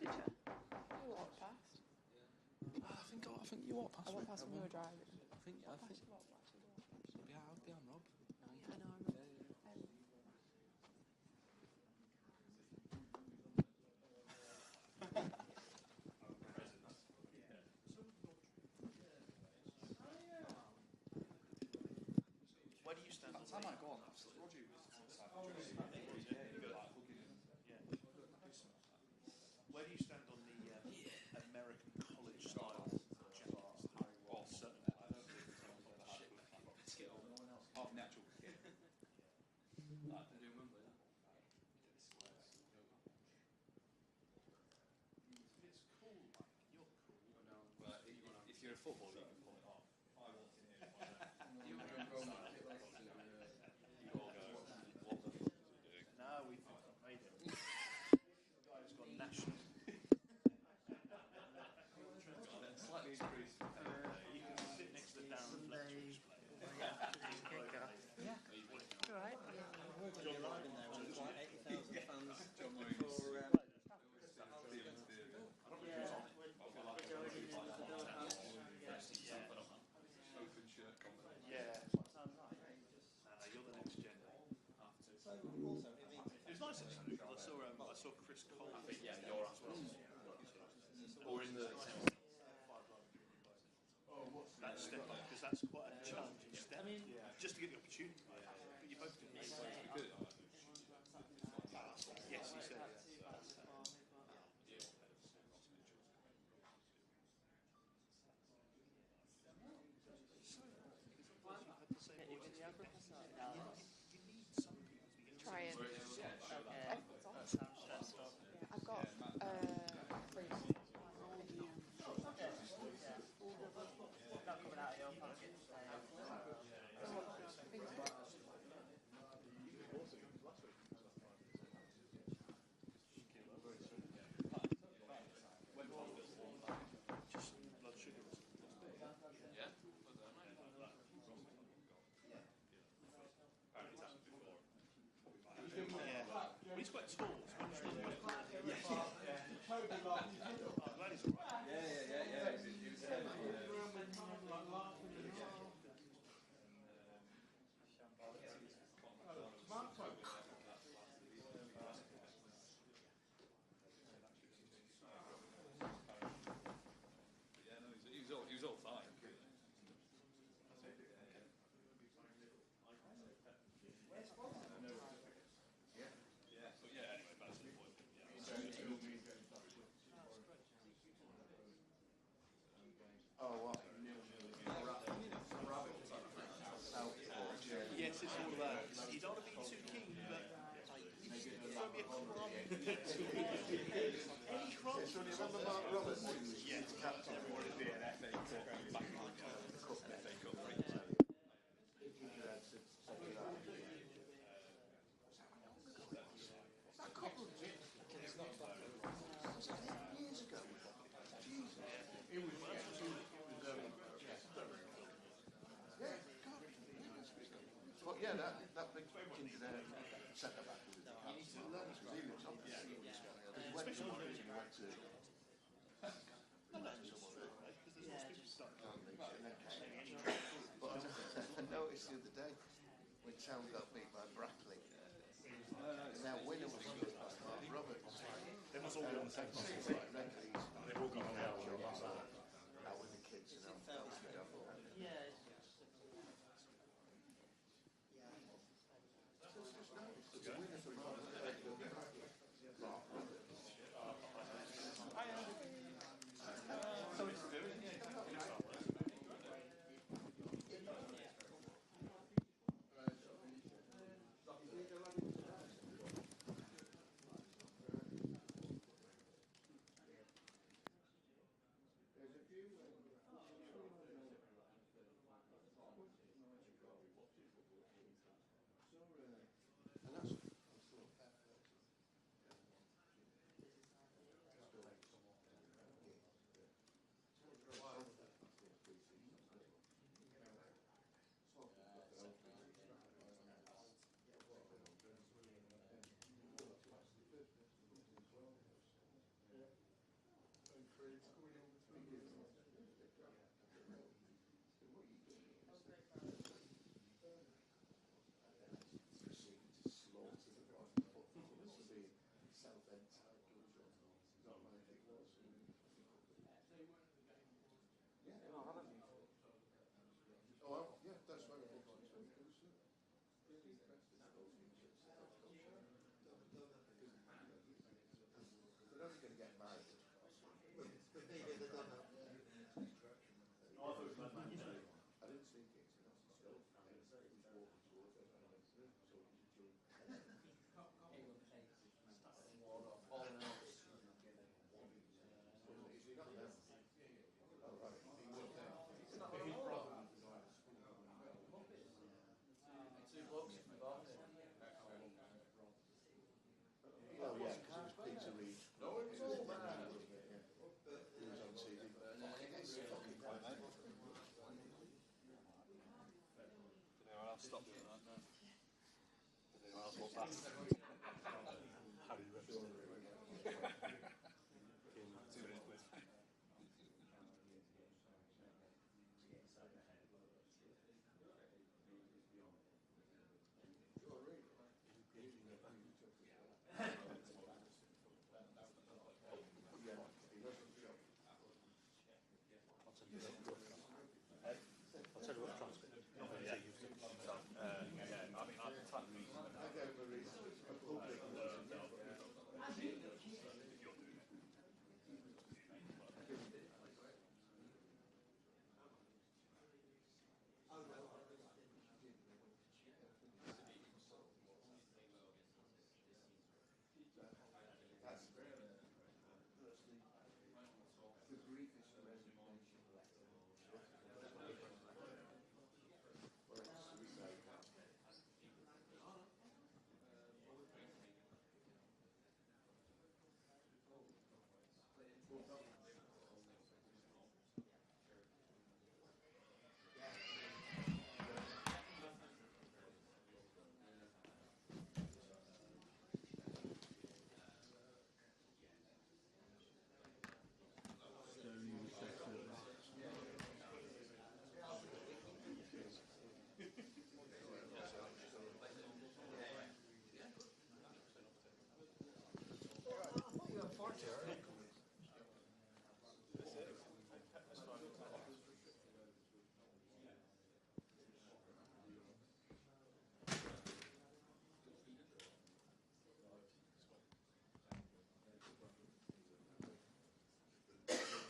Did you? You walked past. I think you walked past I me. walked past when you were driving. I think. You walked past. Behind Rob. Oh, yeah, I know. I remember. Where do you stand on I might go on. Roger Where do you stand on the American college style jackets? Half natural. It's cool, Mike. You're cool. But if you're a footballer, you can pull it off. You all go, What the fuck is he doing? no, we think I made it. Guy who's got national. Slightly increased. You can sit next to Darren Fletcher display. Yeah. All right. John Morgan there with like 80,000 fans John for Open shirt combo. Yeah. You're the next gen. also, it means It was nice actually because I saw Chris Cole. I think, yeah, you're as well. Or in the... That step up, because that's quite a challenging step. I mean, just to get the opportunity. But you both did it. Yes, he said. Try and. okay. It's on. That sounds stressful. Yeah, I've got three. Not coming out of your pocket. Just blood sugar. Yeah? Yeah. Well, he's quite tall. So I'm glad he's all right. Yeah. He was heavy. He was all fine. But yeah, anyway, that's the point. Oh, what? Yes, it's all that. You don't want to be too keen, but you just throw me a crumb. Any crumb? So do you remember Mark Roberts? Yeah. Captain. It'd be an FA Cup back in the Cup, FA Cup. That couple of years ago. Jesus. It was, yeah, God. But yeah, that big ginger there, centre back, you need to learn because he looks on the scene. Because he went to Norwich and he went to But I noticed the other day when Town got beat by Brackley, and their winner was Mark Roberts. They must all be on the same side. They've all got out with the kids, you know. That was the devil. Yeah. It's a winner for Mark stop doing that now. That's what's happened. Harry Webster. I'll tell you what transcript.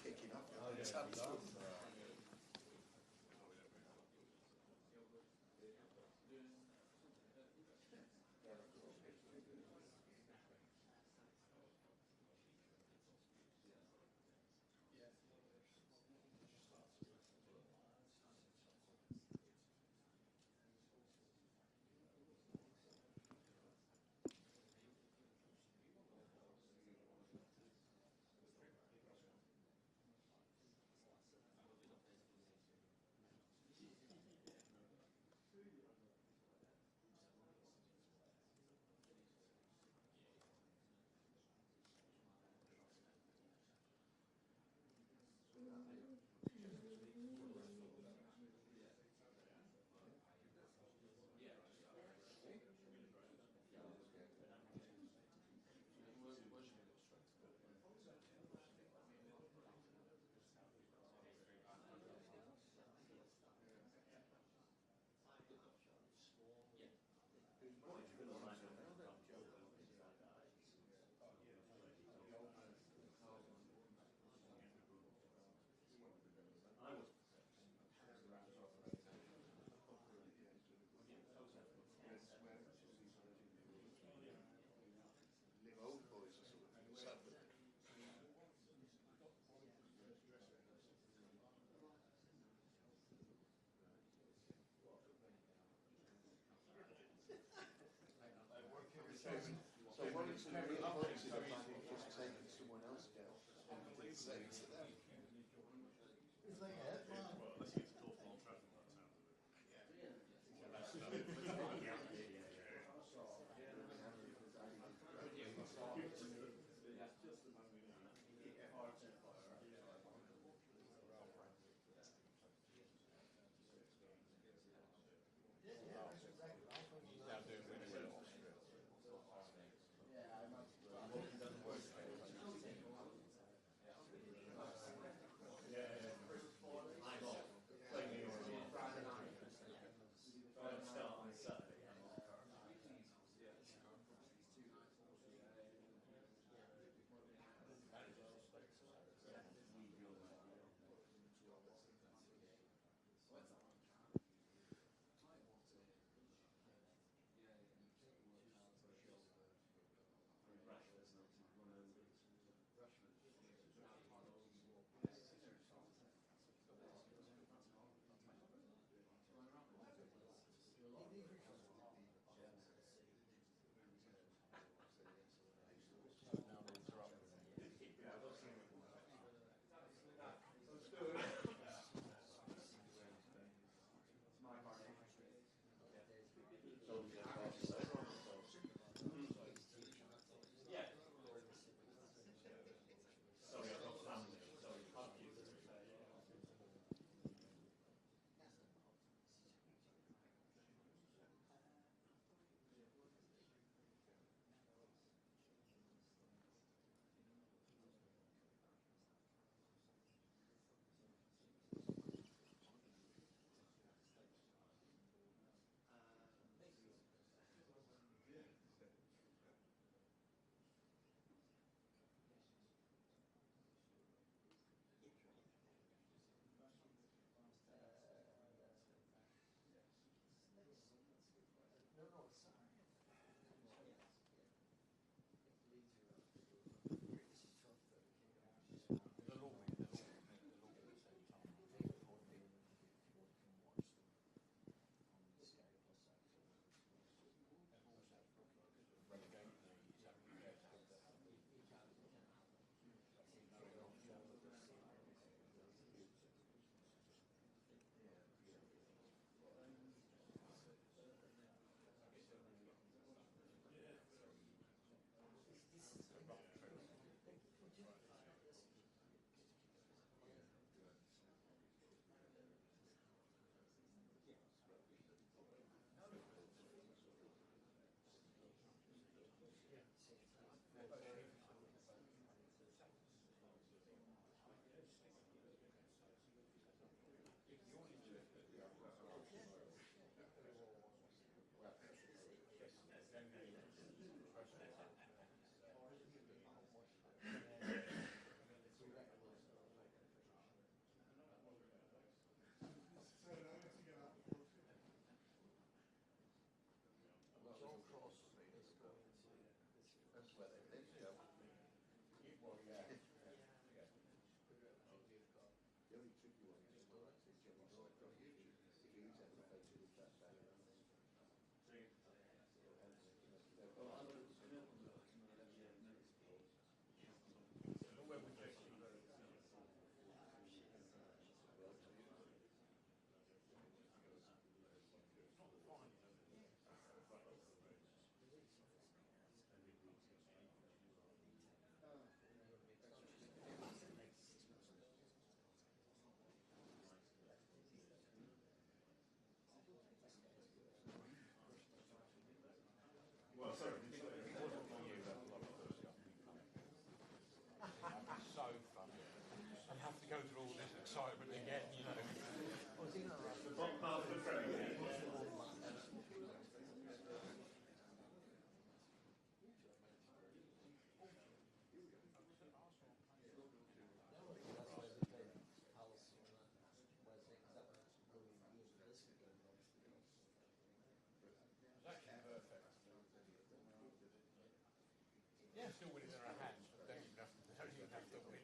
Kicking up. It's absolutely. Old boys are sort of sat with it. So one of the main boxes are just taking someone else down and did the same to them. It's like that. Unless he gets a call from Old Trafford, that sounds go through all this excitement again, you know. Yeah, still winning in our hands, but they don't even have to win.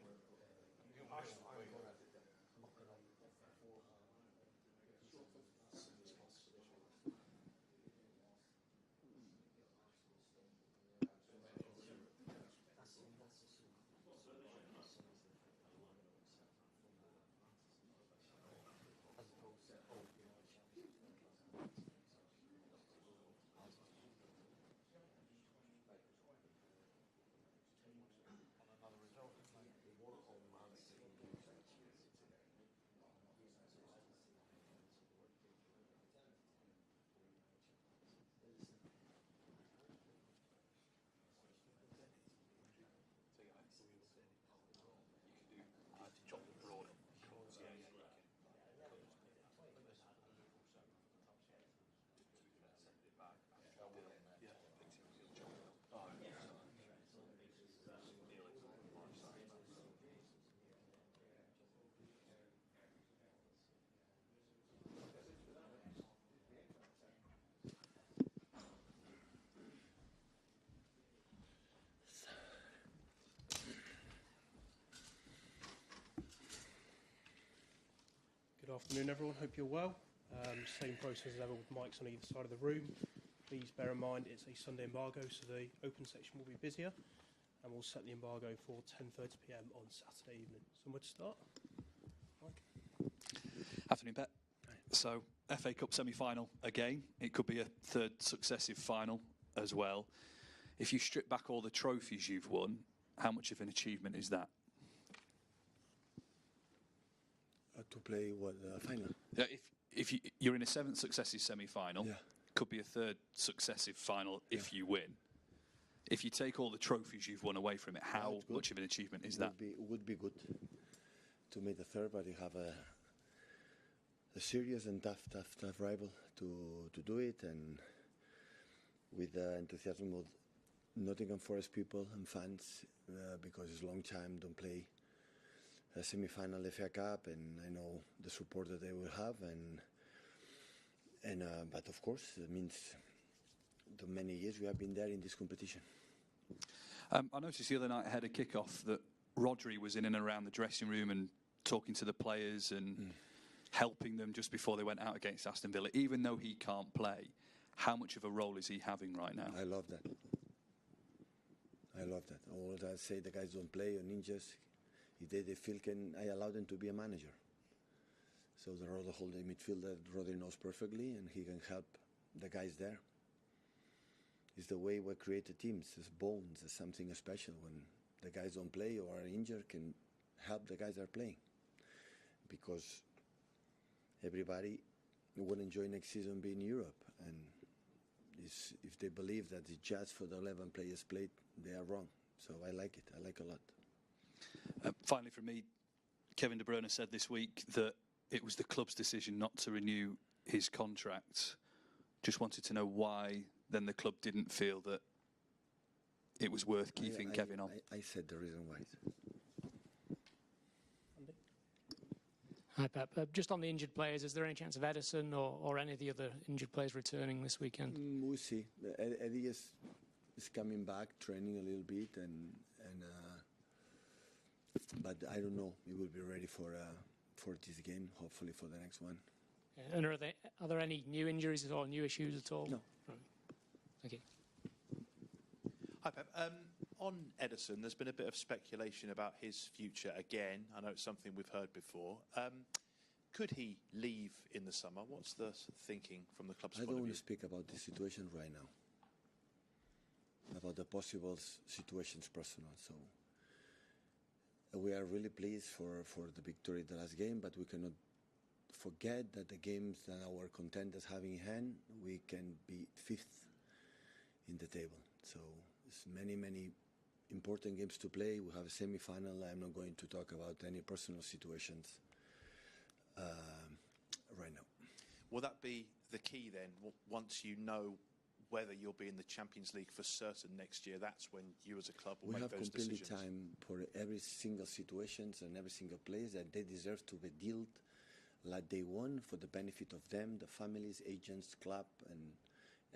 Good afternoon, everyone. Hope you're well. Same process as ever with mics on either side of the room. Please bear in mind it's a Sunday embargo, so the open section will be busier, and we'll set the embargo for 10:30 p.m. on Saturday evening. Somewhere to start? Mike? Afternoon, Pep. So, FA Cup semi-final again. It could be a third successive final as well. If you strip back all the trophies you've won, how much of an achievement is that? To play what final? Yeah, if you're in a seventh successive semi-final, Yeah. could be a third successive final if you win. If you take all the trophies you've won away from it, how much of an achievement is that? Would be good to make the third, but you have a serious and tough rival to do it, and with the enthusiasm of Nottingham Forest people and fans, because it's a long time don't play a semi-final FA Cup, and I know the support that they will have, but of course it means the many years we have been there in this competition. I noticed the other night ahead of kick-off that Rodri was in and around the dressing room and talking to the players and helping them just before they went out against Aston Villa. Even though he can't play, how much of a role is he having right now? I love that. All that I say, the guys don't play or ninjas. If they feel I allow them to be a manager. So the role of the holding midfielder, Rodri knows perfectly, and he can help the guys there. It's the way we create the teams. It's bones. It's something special when the guys don't play or are injured, can help the guys that are playing. Because everybody will enjoy next season being in Europe, and if they believe that it's just for the 11 players played, they are wrong. So I like it. I like a lot. Finally, from me, Kevin De Bruyne said this week that it was the club's decision not to renew his contract. Just wanted to know why then the club didn't feel that it was worth keeping Kevin on. I said the reason why. Hi, Pep. Just on the injured players, is there any chance of Edison or any of the other injured players returning this weekend? We'll see. Eddie is coming back, training a little bit, but I don't know. He will be ready for this game, hopefully for the next one. And are there any new injuries or new issues at all? No. Right. Thank you. Hi, Pep. On Edison, there's been a bit of speculation about his future again. I know it's something we've heard before. Could he leave in the summer? What's the thinking from the club's point of view? I don't want to speak about the situation right now, about the possible situations personal. So we are really pleased for the victory the last game, but we cannot forget that the games that our contenders have in hand, we can be fifth in the table. So it's many important games to play. We have a semi-final. I'm not going to talk about any personal situations right now. Will that be the key then? Once you know whether you'll be in the Champions League for certain next year, that's when you as a club will make those decisions. We have complete time for every single situations and every single place that they deserve to be dealt like they want for the benefit of them, the families, agents, club, and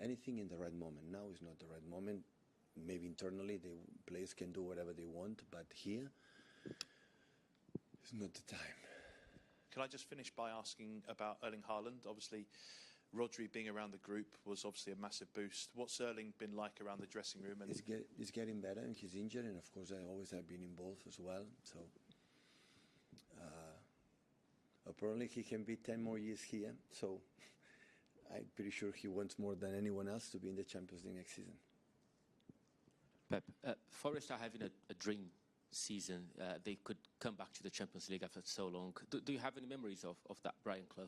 anything in the right moment. Now is not the right moment. Maybe internally the players can do whatever they want, but here it's not the time. Can I just finish by asking about Erling Haaland? Obviously, Rodri being around the group was obviously a massive boost. What's Erling been like around the dressing room? And he's getting better, and he's injured, and of course I always have been involved as well. So apparently he can be 10 more years here. So I'm pretty sure he wants more than anyone else to be in the Champions League next season. Pep, Forest are having a dream season. They could come back to the Champions League after so long. Do you have any memories of that Brian Clough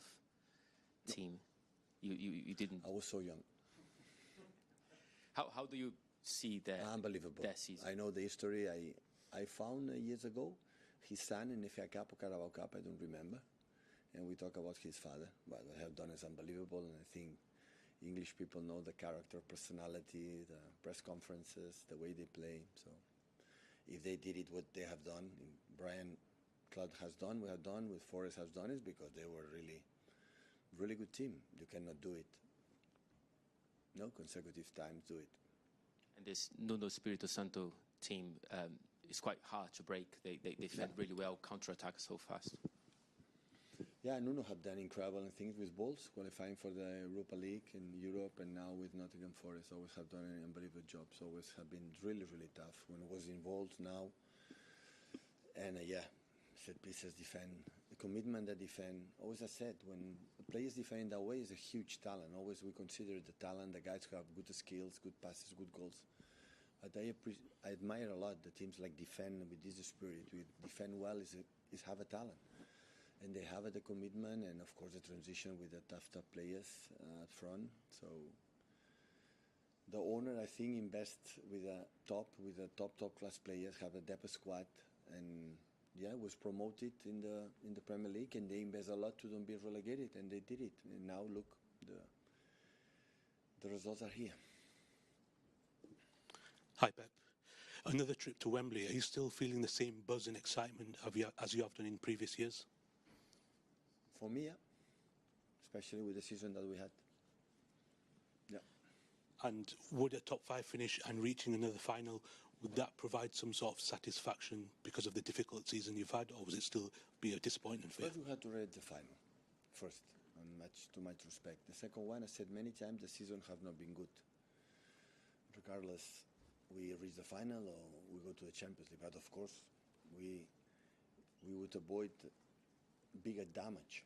team? You didn't. I was so young. How do you see their unbelievable their season? I know the history. I found years ago his son in the FA Cup or Carabao Cup. I don't remember. And we talk about his father. What they have done is unbelievable, and I think English people know the character, personality, the press conferences, the way they play. So if they did it, what they have done, Brian Clough has done, we have done, with Forest has done, is because they were really good team. You cannot do it. No consecutive times do it. And this Nuno Espirito Santo team is quite hard to break. They defend really well, counter-attack so fast. Yeah, Nuno have done incredible things with Wolves, qualifying for the Europa League in Europe, and now with Nottingham Forest. Always have done an unbelievable job. Always have been really tough when I was involved now. And set pieces defend, the commitment that defend. Always I said, when players defend that way, is a huge talent. Always we consider the talent, the guys who have good skills, good passes, good goals. But I admire a lot the teams like defend with this spirit. We defend well is have a talent. And they have the commitment, and of course the transition with the tough players up front. So the owner, I think, invests with a top class players, have a depth squad, and was promoted in the Premier League, and they invest a lot to don't be relegated, and they did it. And now look, the results are here. Hi, Pep. Another trip to Wembley. Are you still feeling the same buzz and excitement as you have done in previous years? For me, yeah. Especially with the season that we had. Yeah. And would a top 5 finish and reaching another final, would that provide some sort of satisfaction because of the difficult season you've had, or would it still be a disappointment for you? First, we had to read the final. First, and too much respect. The second one, I said many times, the season have not been good. Regardless, we reach the final or we go to the Champions League. But of course, we would avoid bigger damage,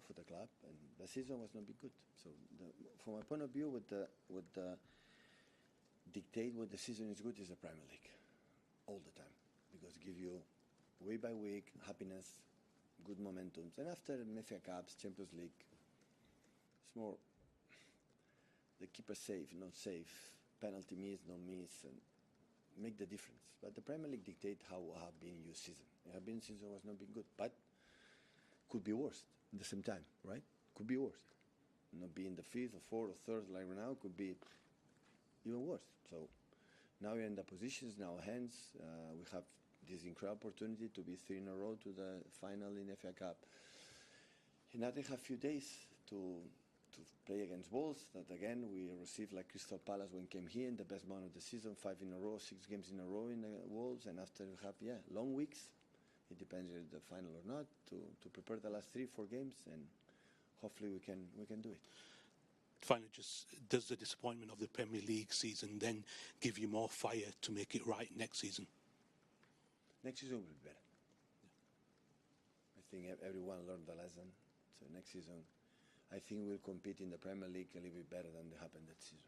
for the club, and the season was not be good. So, from my point of view, what dictate what the season is good is the Premier League, all the time, because it gives you week by week happiness, good momentum, and after FA Cups, Champions League, it's more the keeper safe, not safe, penalty miss, no miss, and make the difference. But the Premier League dictate how have been your season. It have been season was not been good, but could be worse at the same time, right? Could be worse. Not being the 5th or 4th or 3rd like right now could be even worse. So now we're in the positions in our hands. We have this incredible opportunity to be 3 in a row to the final in FA Cup. And now they have a few days to play against Wolves. That again we received like Crystal Palace when came here in the best month of the season, 5 in a row, 6 games in a row in the Wolves, and after we have long weeks. It depends if the final or not, to prepare the last 3-4 games, and hopefully we can do it. Finally, just does the disappointment of the Premier League season then give you more fire to make it right next season? Next season will be better. I think everyone learned the lesson. So next season, I think we'll compete in the Premier League a little bit better than happened that season.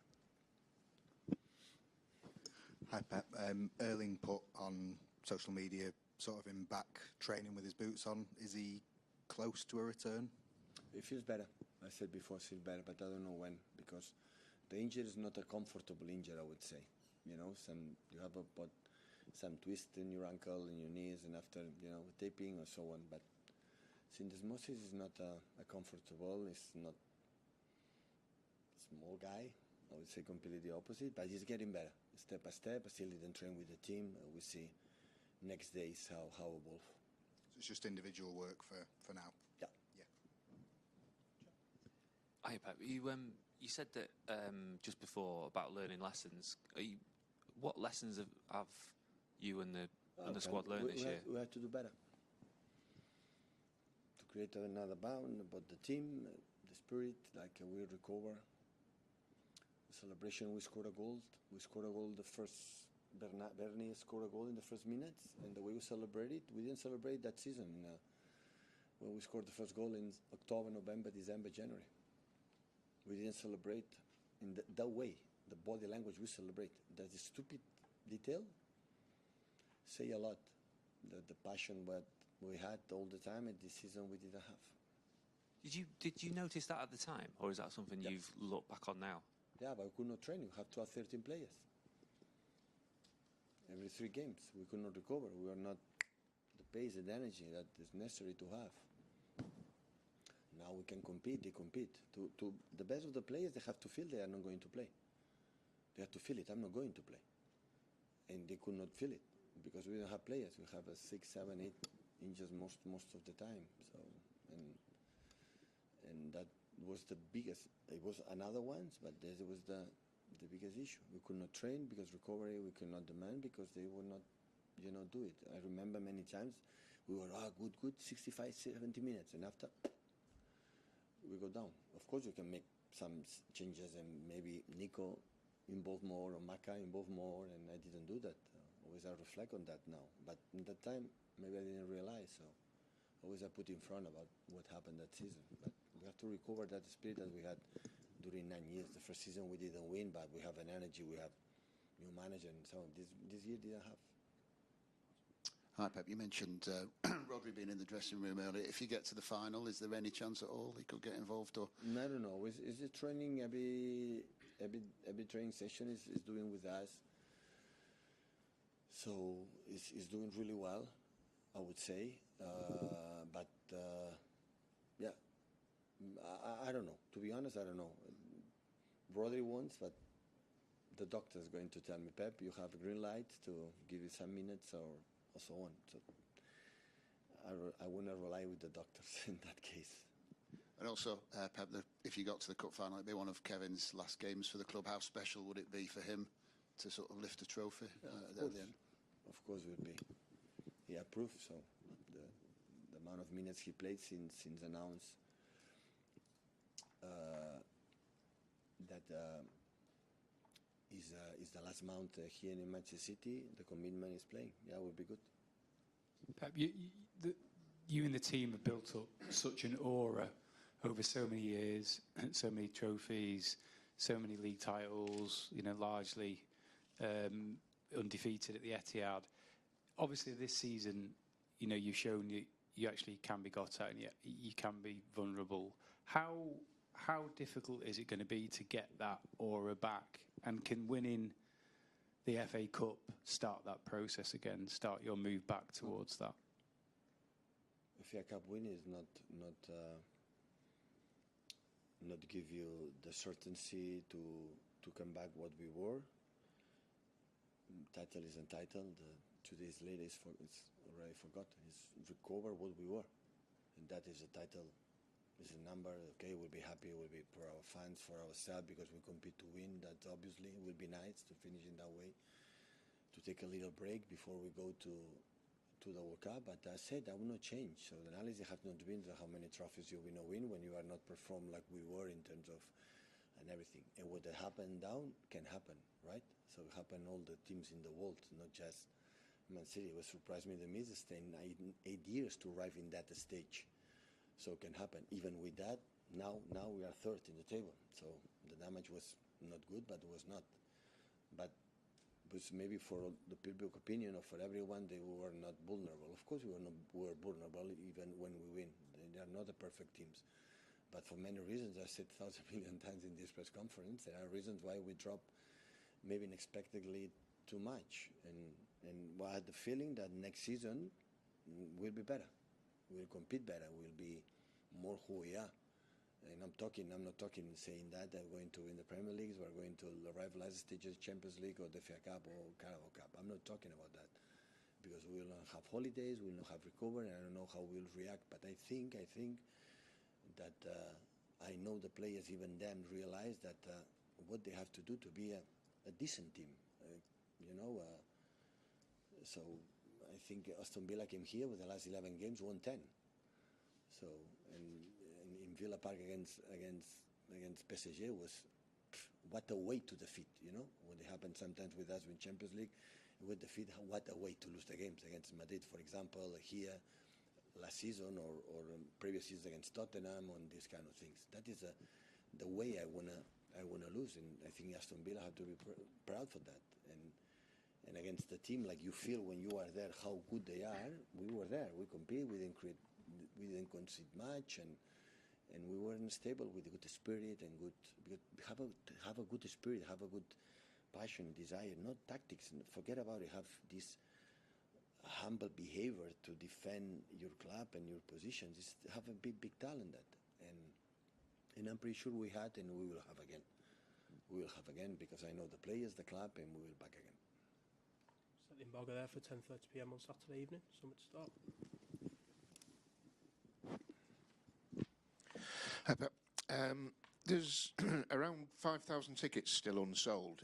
Hi, Pep. Erling put on social media sort of him back training with his boots on. Is he close to a return? It feels better. I said before it feels better, but I don't know when, because the injury is not a comfortable injury, I would say. You have about some twist in your ankle and your knees, and after taping or so on. But syndesmosis is not a comfortable. It's not small guy. I would say completely the opposite, but he's getting better step by step. I still didn't train with the team. We see next days how evolve. So it's just individual work for now. Yeah. Hi, Pep. You said that just before about learning lessons. What lessons have you and the squad learned this year? We have to do better. To create another bound about the team, the spirit, like we recover. The celebration, we scored a goal. We scored a goal the first. Bernie scored a goal in the first minutes, and the way we celebrated, we didn't celebrate that season. When we scored the first goal in October, November, December, January. We didn't celebrate in that way. The body language we celebrate. That is stupid detail. Say a lot. The passion what we had all the time, and this season we didn't have. Did you notice that at the time, or is that something you've looked back on now? Yeah, but we could not train. We have 12, 13 players. Every 3 games, we could not recover. We are not the pace and energy that is necessary to have. Now we can compete. They compete. To the best of the players, they have to feel they are not going to play. They have to feel it. I'm not going to play, and they could not feel it because we don't have players. We have 6, 7, 8 inches most of the time. So and that was the biggest. It was another ones, but this was the biggest issue. We could not train because recovery. We could not demand because they would not, do it. I remember many times we were good, 65, 70 minutes, and after. We go down. Of course, you can make some changes, and maybe Nico involved more or Maka involved more, and I didn't do that. Always I reflect on that now. But in that time, maybe I didn't realize. So always I put in front about what happened that season. But we have to recover that spirit that we had during 9 years. The first season we didn't win, but we have an energy. We have new manager, and so this year didn't have. Hi, Pep. You mentioned Rodri being in the dressing room earlier. If you get to the final, is there any chance at all he could get involved? Or I don't know. Is the training every training session is doing with us? So he's doing really well, I would say. But yeah, I don't know. To be honest, I don't know. Rodri wants, but the doctor is going to tell me, Pep, you have a green light to give you some minutes or so on. So I will not rely with the doctors in that case. And also, Pep, if you got to the cup final, it'd be one of Kevin's last games for the club. How special would it be for him to sort of lift a trophy at the end? Of course, it would be. He approved, so the amount of minutes he played since announced that is the last month here in Manchester City. The commitment is playing. Yeah, it would be good. Pep, you and the team have built up such an aura over so many years, so many trophies, so many league titles. Largely undefeated at the Etihad. Obviously, this season, you've shown you actually can be got at, and you can be vulnerable. How difficult is it going to be to get that aura back? And can winning the FA Cup start that process again, start your move back towards that? FA Cup win is not give you the certainty to come back what we were. Title is entitled. 2 days later, it's already forgotten. It's recover what we were, and that is a title. It's a number. Okay, we'll be happy. We'll be for our fans, for ourselves, because we compete to win. That obviously will be nice to finish in that way. To take a little break before we go to the World Cup. But I said that will not change. So the analysis have not been how many trophies you will not win when you are not performed like we were in terms of and everything. And what happened down can happen, right? So it happened all the teams in the world, not just Man City. It surprised me the Miz staying 8 years to arrive in that stage. So it can happen. Even with that, now we are third in the table. So the damage was not good, but it was not. But it was maybe for the public opinion or for everyone, they were not vulnerable. Of course, we were vulnerable even when we win. They are not the perfect teams. But for many reasons, I said 1,000 million times in this press conference, there are reasons why we drop maybe unexpectedly too much. And And I had the feeling that next season will be better. We'll compete better. We'll be more who we are. And I'm not talking saying that we're going to win the Premier League, we're going to arrive last stages, Champions League or the FA Cup or Carabao Cup. I'm not talking about that because we will not have holidays, we will not have recovery, and I don't know how we'll react. But I think that I know the players, even them, realize that what they have to do to be a decent team, So I think Aston Villa came here with the last 11 games, won 10. So and in Villa Park against PSG was what a way to defeat. What happened sometimes with us in Champions League, with defeat, what a way to lose the games against Madrid, for example, here last season or previous season against Tottenham on these kind of things. That is the way I wanna lose, and I think Aston Villa have to be proud for that. And against the team, like you feel when you are there, how good they are. We were there. We compete. We didn't concede much, and we were stable with good spirit and good. Have a good spirit. Have a good passion, desire, not tactics. Forget about it. Have this humble behavior to defend your club and your positions. Have a big talent that, and I'm pretty sure we had, and we will have again. We will have again because I know the players, the club, and we will back again. Set the embargo there for 10:30 p.m. on Saturday evening. Somewhere to start. Hi, Pep. There's around 5,000 tickets still unsold.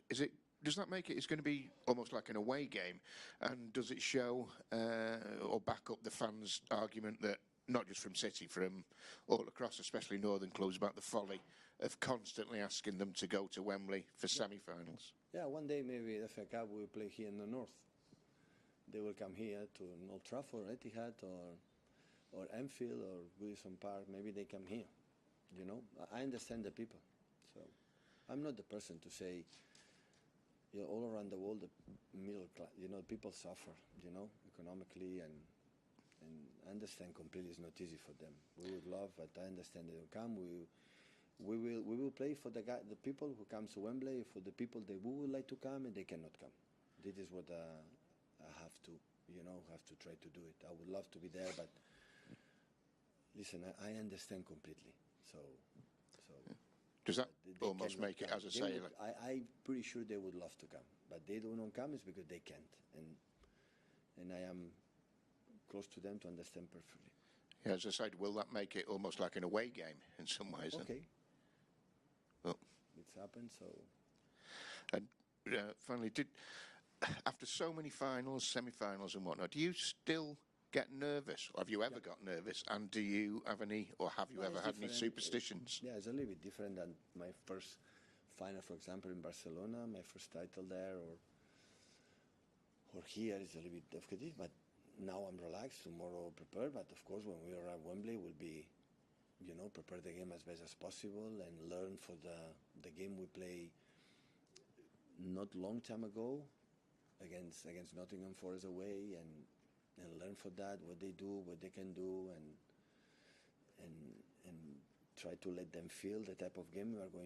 Does that make it's going to be almost like an away game? And does it show or back up the fans' argument that, not just from City, from all across, especially northern clubs, about the folly of constantly asking them to go to Wembley for semi-finals? Yeah, one day maybe the FA Cup will play here in the north. They will come here to Old Trafford, Etihad, or Anfield, or Goodison Park. Maybe they come here. I understand the people. So I'm not the person to say, all around the world, the middle class, people suffer, economically, and I understand completely it's not easy for them. We would love, but I understand they will come. We will play for the people who come to Wembley, for the people that we would like to come and they cannot come. This is what I have to, have to try to do it. I would love to be there, but listen, I understand completely. So does that almost make it, as I say? I'm pretty sure they would love to come, but they don't come is because they can't, and I am close to them to understand perfectly. Yeah, as I said, will that make it almost like an away game in some ways? Okay. Well, it's happened, so. And finally, after so many finals, semi-finals and whatnot, do you still get nervous? Have you ever got nervous? And do you have any, or have you ever had any superstitions? Yeah, it's a little bit different than my first final, for example, in Barcelona, my first title there, or here is a little bit difficult, but now I'm relaxed, tomorrow prepared, but of course when we arrive at Wembley we'll be, prepare the game as best as possible and learn for the game we play not long time ago against Nottingham Forest away, and learn for that, what they do, what they can do, and try to let them feel the type of game we are going